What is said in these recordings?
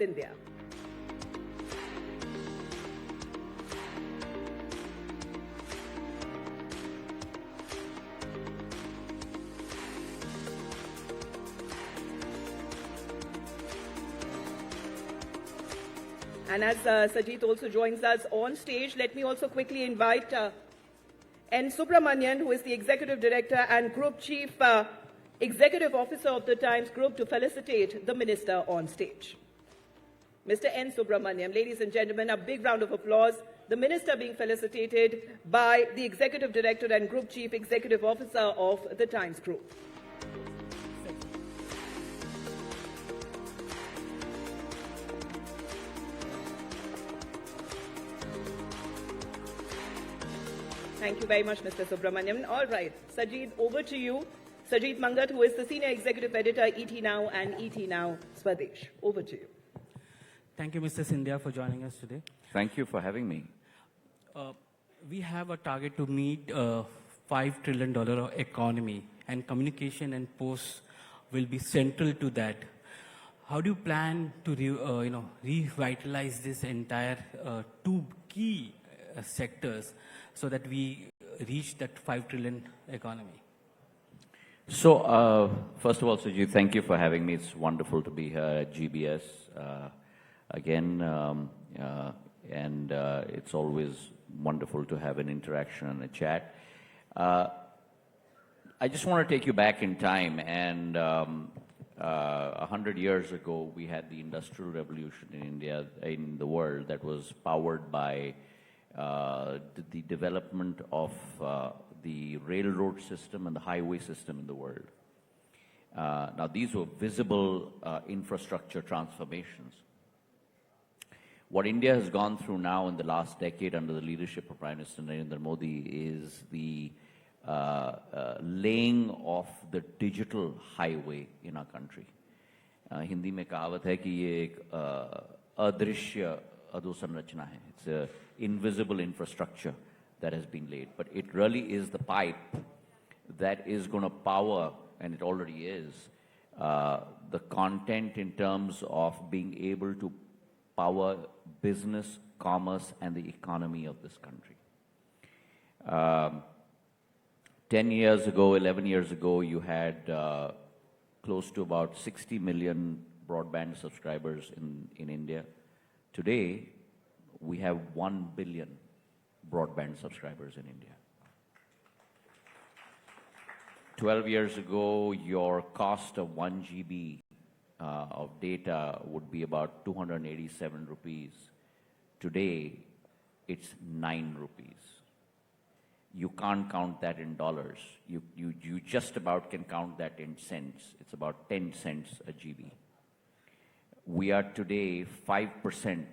India. And as Sajid also joins us on stage, let me also quickly invite N. Subramanian, who is the Executive Director and Group Chief Executive Officer of the Times Group, to felicitate the Minister on stage. Mr. N. Subramanian, ladies and gentlemen, a big round of applause. The Minister being felicitated by the Executive Director and Group Chief Executive Officer of the Times Group. Thank you very much, Mr. Subramanian. All right, Sajid, over to you. Sajid Mangat, who is the Senior Executive Editor, ET Now and ET Now Swadesh. Over to you. Thank you, Mr. Scindia, for joining us today. Thank you for having me. We have a target to meet $5 trillion economy, and communication and posts will be central to that. How do you plan to revitalize this entire two key sectors so that we reach that 5 trillion economy? So, first of all, Sajid, thank you for having me. It's wonderful to be here at GBS again, and it's always wonderful to have an interaction and a chat. I just want to take you back in time, and 100 years ago, we had the Industrial Revolution in India, in the world, that was powered by the development of the railroad system and the highway system in the world. Now, these were visible infrastructure transformations. What India has gone through now in the last decade under the leadership of Prime Minister Narendra Modi is the laying of the digital highway in our country. Hindi में कहावत है कि ये एक अदृश्य अधोसंरचना है. It's an invisible infrastructure that has been laid, but it really is the pipe that is going to power, and it already is, the content in terms of being able to power business, commerce, and the economy of this country. 10 years ago, 11 years ago, you had close to about 60 million broadband subscribers in India. Today, we have 1 billion broadband subscribers in India. 12 years ago, your cost of 1 GB of data would be about 287 rupees. Today, it's 9 rupees. You can't count that in dollars. You just about can count that in cents. It's about 10 cents a GB. We are today 5%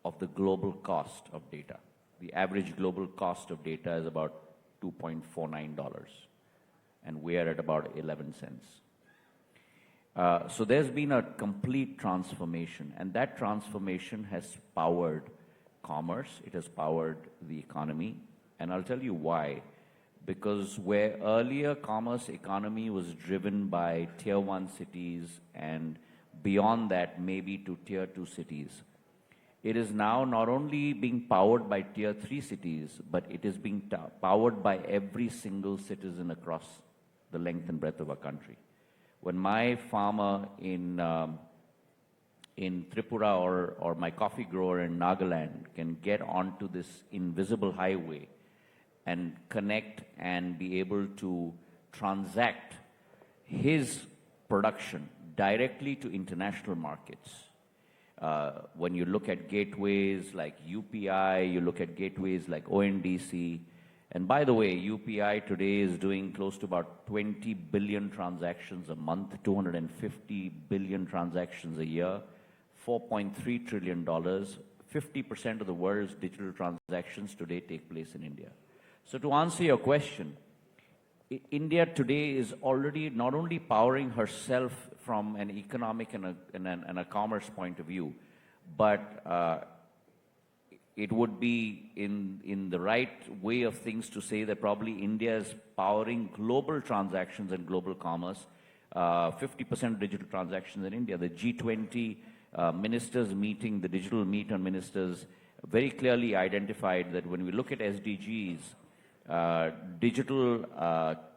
of the global cost of data. The average global cost of data is about $2.49, and we are at about 11 cents. So there's been a complete transformation, and that transformation has powered commerce, it has powered the economy, and I'll tell you why. Because where earlier commerce economy was driven by tier 1 cities and beyond that maybe to tier 2 cities, it is now not only being powered by tier 3 cities, but it is being powered by every single citizen across the length and breadth of our country. When my farmer in Tripura or my coffee grower in Nagaland can get onto this invisible highway and connect and be able to transact his production directly to international markets. When you look at gateways like UPI, you look at gateways like ONDC, and by the way, UPI today is doing close to about 20 billion transactions a month, 250 billion transactions a year, $4.3 trillion. 50% of the world's digital transactions today take place in India. So to answer your question, India today is already not only powering herself from an economic and a commerce point of view, but it would be in the right way of things to say that probably India is powering global transactions and global commerce. 50% of digital transactions in India. The G20 ministers meeting, the digital meet on ministers, very clearly identified that when we look at SDGs, digital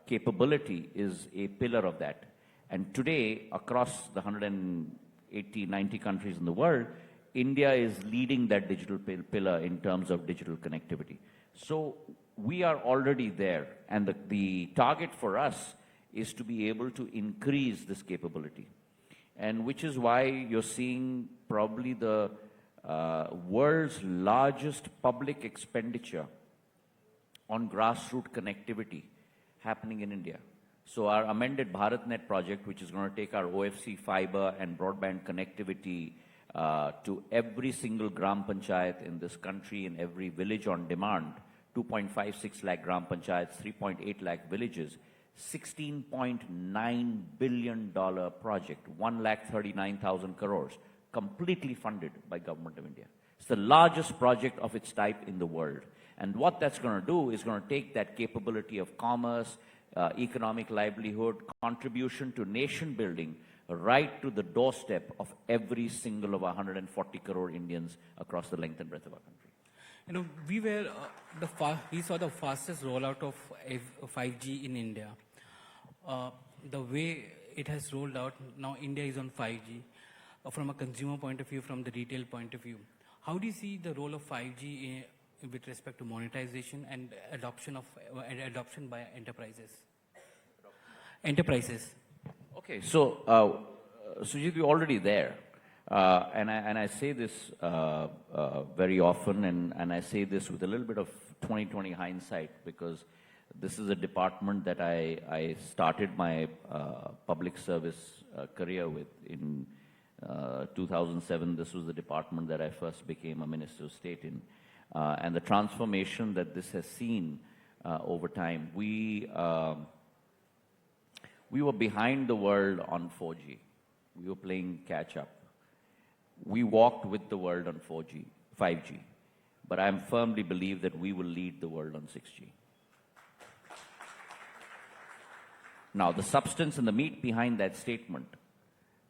capability is a pillar of that. And today, across the 180, 90 countries in the world, India is leading that digital pillar in terms of digital connectivity. So we are already there, and the target for us is to be able to increase this capability. And which is why you're seeing probably the world's largest public expenditure on grassroots connectivity happening in India. So our amended BharatNet project, which is going to take our OFC fiber and broadband connectivity to every single gram panchayat in this country, in every village on demand, 2.56 lakh gram panchayats, 3.8 lakh villages, $16.9 billion project, 1,39,000 crores, completely funded by Government of India. It's the largest project of its type in the world. And what that's going to do is going to take that capability of commerce, economic livelihood, contribution to nation building, right to the doorstep of every single of 140 crore Indians across the length and breadth of our country. You know, we saw the fastest rollout of 5G in India. The way it has rolled out, now India is on 5G. From a consumer point of view, from the retail point of view, how do you see the role of 5G with respect to monetization and adoption by enterprises? Okay, so Sujit, we're already there. And I say this very often, and I say this with a little bit of 20/20 hindsight, because this is a department that I started my public service career with. In 2007, this was the department that I first became a Minister of State in. And the transformation that this has seen over time, we were behind the world on 4G. We were playing catch up. We walked with the world on 4G, 5G, but I firmly believe that we will lead the world on 6G. Now, the substance and the meat behind that statement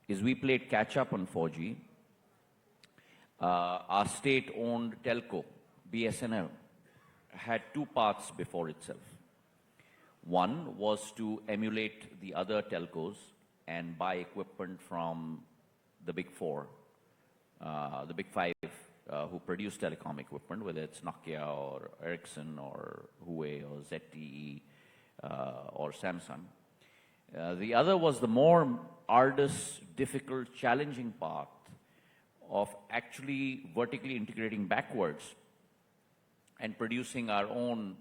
is we played catch up on 4G. Our state-owned telco, BSNL, had two paths before itself. One was to emulate the other telcos and buy equipment from the big four, the big five who produce telecom equipment, whether it's Nokia or Ericsson or Huawei or ZTE or Samsung. The other was the more arduous, difficult, challenging path of actually vertically integrating backwards and producing our own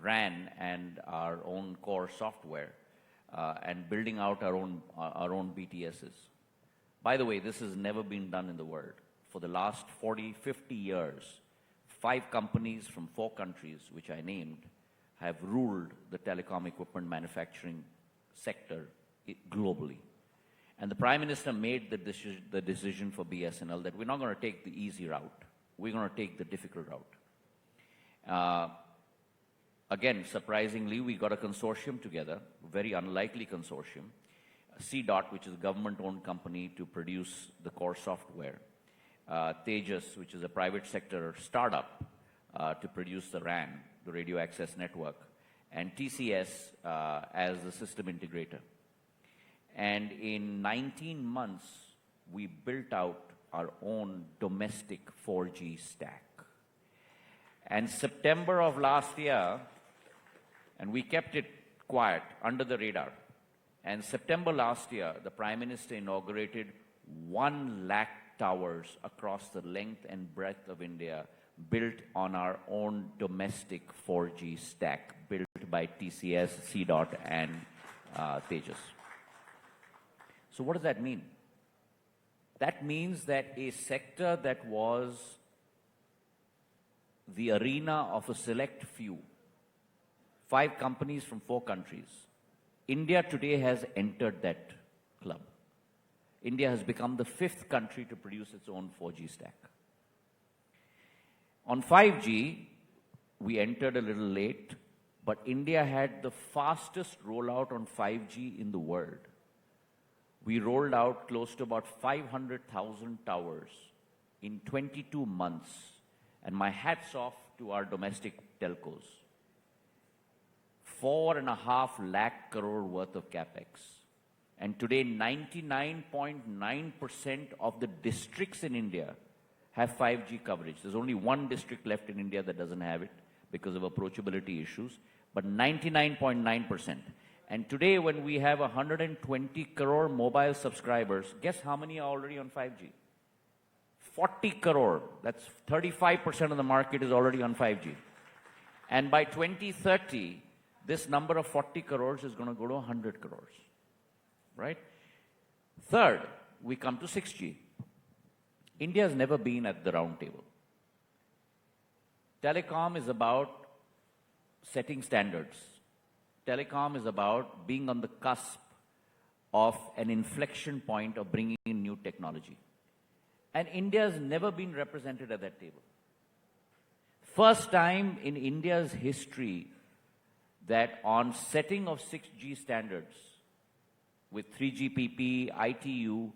RAN and our own core software and building out our own BTSs. By the way, this has never been done in the world. For the last 40, 50 years, 5 companies from 4 countries, which I named, have ruled the telecom equipment manufacturing sector globally. And the Prime Minister made the decision for BSNL that we're not going to take the easy route. We're going to take the difficult route. Again, surprisingly, we got a consortium together, very unlikely consortium, CDOT, which is a government-owned company to produce the core software, Tejas, which is a private sector startup to produce the RAN, the radio access network, and TCS as the system integrator. And in 19 months, we built out our own domestic 4G stack. And September of last year, and we kept it quiet, under the radar. And September last year, the Prime Minister inaugurated 1 lakh towers across the length and breadth of India, built on our own domestic 4G stack, built by TCS, CDOT, and Tejas. So what does that mean? That means that a sector that was the arena of a select few, 5 companies from 4 countries, India today has entered that club. India has become the 5th country to produce its own 4G stack. On 5G, we entered a little late, but India had the fastest rollout on 5G in the world. We rolled out close to about 500,000 towers in 22 months. And my hat's off to our domestic telcos. 4.5 lakh crore worth of capex. And today, 99.9% of the districts in India have 5G coverage. There's only one district left in India that doesn't have it because of approachability issues, but 99.9%. And today, when we have 120 crore mobile subscribers, guess how many are already on 5G? 40 crore. That's 35% of the market is already on 5G. And by 2030, this number of 40 crores is going to go to 100 crores, right? Third, we come to 6G. India has never been at the round table. Telecom is about setting standards. Telecom is about being on the cusp of an inflection point of bringing in new technology. And India has never been represented at that table. First time in India's history that on setting of 6G standards with 3GPP, ITU,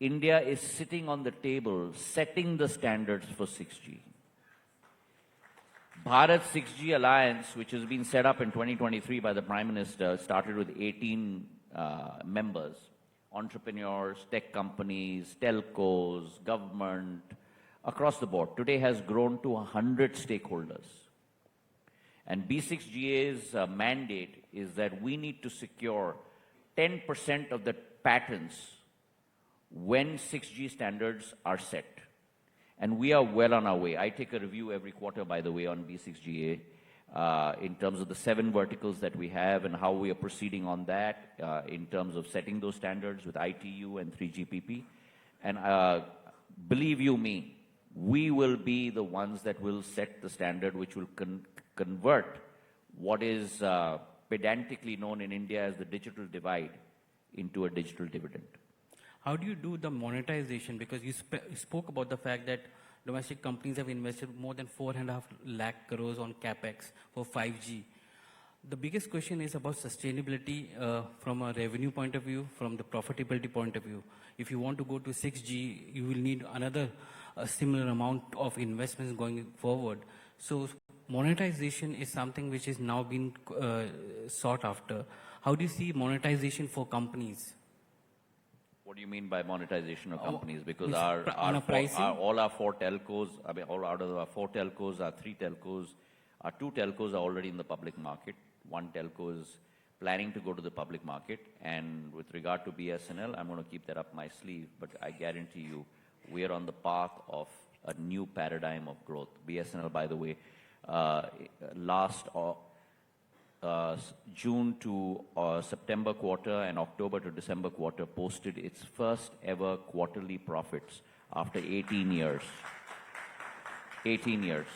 India is sitting on the table setting the standards for 6G. Bharat 6G Alliance, which has been set up in 2023 by the Prime Minister, started with 18 members, entrepreneurs, tech companies, telcos, government, across the board. Today has grown to 100 stakeholders. And B6GA's mandate is that we need to secure 10% of the patents when 6G standards are set. And we are well on our way. I take a review every quarter, by the way, on B6GA in terms of the 7 verticals that we have and how we are proceeding on that in terms of setting those standards with ITU and 3GPP. And believe you me, we will be the ones that will set the standard which will convert what is pedantically known in India as the digital divide into a digital dividend. How do you do the monetization? Because you spoke about the fact that domestic companies have invested more than 4.5 lakh crores on capex for 5G. The biggest question is about sustainability from a revenue point of view, from the profitability point of view. If you want to go to 6G, you will need another similar amount of investments going forward. So monetization is something which is now being sought after. How do you see monetization for companies? What do you mean by monetization of companies? Because on a pricing? all our 4 telcos, I mean, all out of our 4 telcos, our 3 telcos, our 2 telcos are already in the public market. 1 telco is planning to go to the public market. And with regard to BSNL, I'm going to keep that up my sleeve. But I guarantee you, we are on the path of a new paradigm of growth. BSNL, by the way, last June to September quarter and October to December quarter posted its first ever quarterly profits after 18 years. 18 years.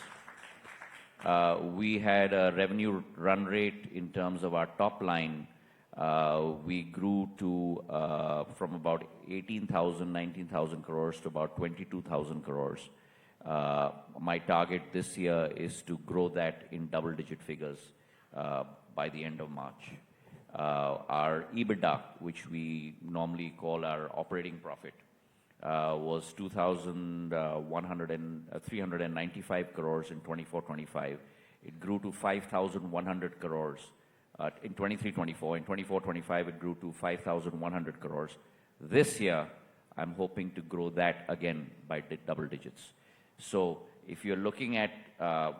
We had a revenue run rate in terms of our top line. We grew to from about 18,000, 19,000 crores to about 22,000 crores. My target this year is to grow that in double-digit figures by the end of March. Our EBITDA, which we normally call our operating profit, was 395 crores in 24-25. It grew to 5,100 crores in 23-24. In 24-25, it grew to 5,100 crores. This year, I'm hoping to grow that again by double digits. So if you're looking at,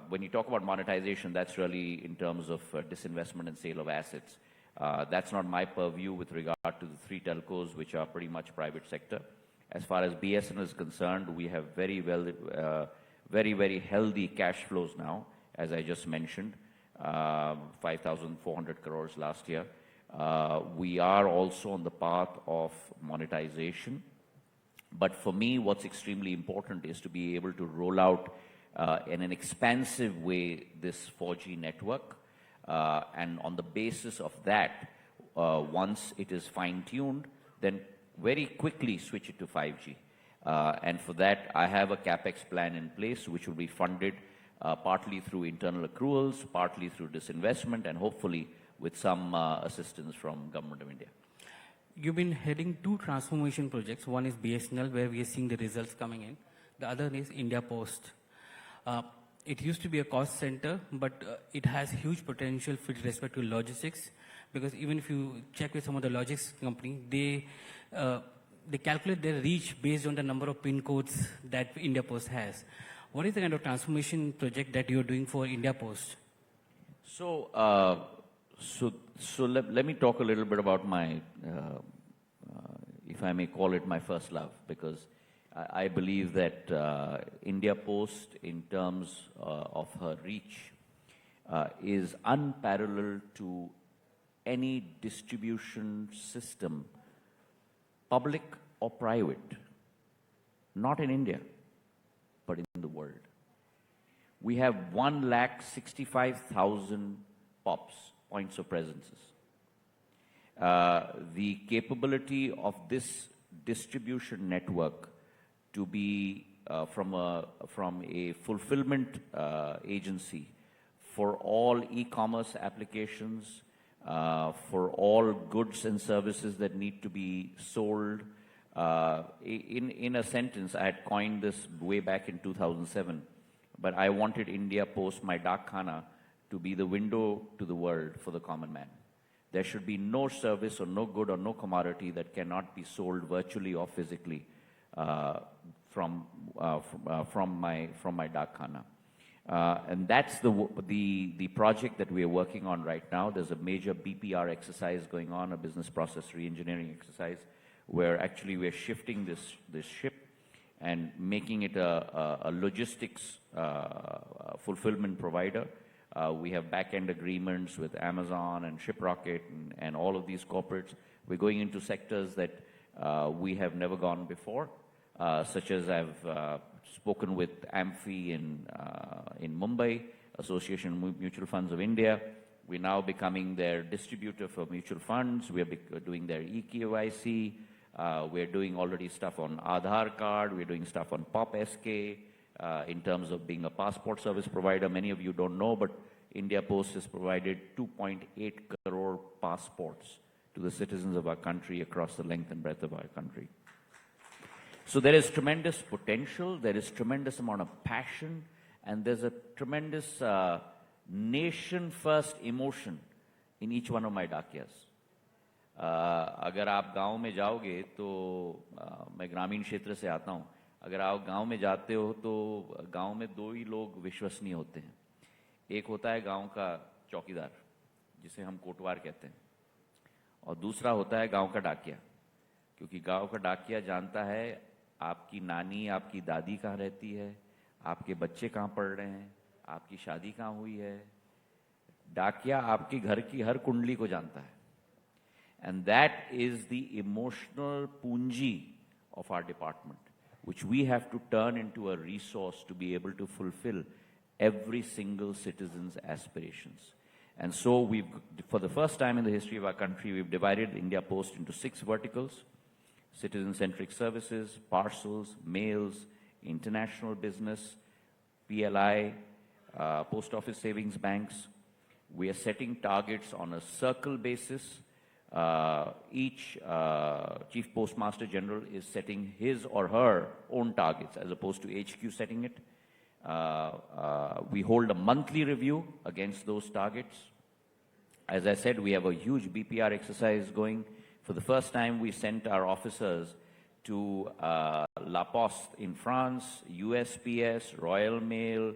when you talk about monetization, that's really in terms of disinvestment and sale of assets. That's not my purview with regard to the 3 telcos, which are pretty much private sector. As far as BSNL is concerned, we have very healthy cash flows now, as I just mentioned, 5,400 crores last year. We are also on the path of monetization. But for me, what's extremely important is to be able to roll out in an expansive way this 4G network. And on the basis of that, once it is fine-tuned, then very quickly switch it to 5G. And for that, I have a capex plan in place, which will be funded partly through internal accruals, partly through disinvestment, and hopefully with some assistance from Government of India. you've been heading two transformation projects. One is BSNL, where we are seeing the results coming in. The other is India Post. It used to be a cost center, but it has huge potential with respect to logistics, because even if you check with some of the logistics company, they calculate their reach based on the number of PIN codes that India Post has. What is the kind of transformation project that you're doing for India Post? So, let me talk a little bit about my, if I may call it my first love, because I believe that India Post, in terms of her reach, is unparalleled to any distribution system, public or private, not in India, but in the world. We have 165,000 POPs, points of presences. The capability of this distribution network to be from a fulfillment agency for all e-commerce applications, for all goods and services that need to be sold. In a sentence, I had coined this way back in 2007, but I wanted India Post, my Dakkhana, to be the window to the world for the common man. There should be no service or no good or no commodity that cannot be sold virtually or physically from my Dakkhana. And that's the project that we are working on right now. There's a major BPR exercise going on, a business process reengineering exercise, where actually we're shifting this ship and making it a logistics fulfillment provider. We have back-end agreements with Amazon and ShipRocket and all of these corporates. We're going into sectors that we have never gone before, such as I've spoken with AMFI in Mumbai, Association of Mutual Funds of India. We're now becoming their distributor for mutual funds. We're doing their eKYC. We're doing already stuff on Aadhaar card. We're doing stuff on POP-SK in terms of being a passport service provider. Many of you don't know, but India Post has provided 2.8 crore passports to the citizens of our country across the length and breadth of our country. So there is tremendous potential, there is tremendous amount of passion, and there's a tremendous nation-first emotion in each one of my डाकियास. अगर आप गांव में जाओगे तो मैं ग्रामीण क्षेत्र से आता हूं, अगर आप गांव में जाते हो तो गांव में दो ही लोग विश्वसनीय होते हैं. एक होता है गांव का चौकीदार, जिसे हम कोटवार कहते हैं, और दूसरा होता है गांव का डाकिया, क्योंकि गांव का डाकिया जानता है आपकी नानी, आपकी दादी कहाँ रहती है, आपके बच्चे कहाँ पढ़ रहे हैं, आपकी शादी कहाँ हुई है. डाकिया आपके घर की हर कुंडली को जानता है. And that is the emotional punji of our department, which we have to turn into a resource to be able to fulfill every single citizen's aspirations. And so we've, for the first time in the history of our country, we've divided India Post into 6 verticals: citizen-centric services, parcels, mails, international business, PLI, post office savings banks. We are setting targets on a circle basis. Each Chief Postmaster General is setting his or her own targets as opposed to HQ setting it. We hold a monthly review against those targets. As I said, we have a huge BPR exercise going. For the first time, we sent our officers to La Poste in France, USPS, Royal Mail,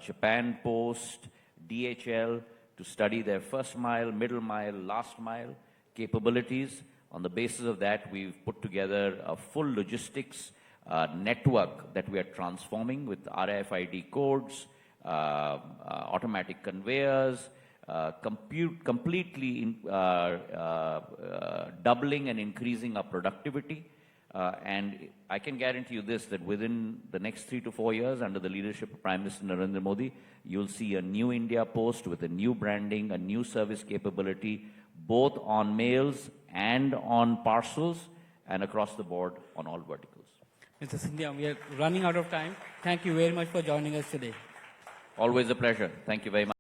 Japan Post, DHL, to study their first mile, middle mile, last mile capabilities. On the basis of that, we've put together a full logistics network that we are transforming with RFID codes, automatic conveyors, completely doubling and increasing our productivity. And I can guarantee you this, that within the next 3 to 4 years, under the leadership of Prime Minister Narendra Modi, you'll see a new India Post with a new branding, a new service capability, both on mails and on parcels, and across the board on all verticals. Mr. Scindia, we are running out of time. Thank you very much for joining us today. Always a pleasure. Thank you very much.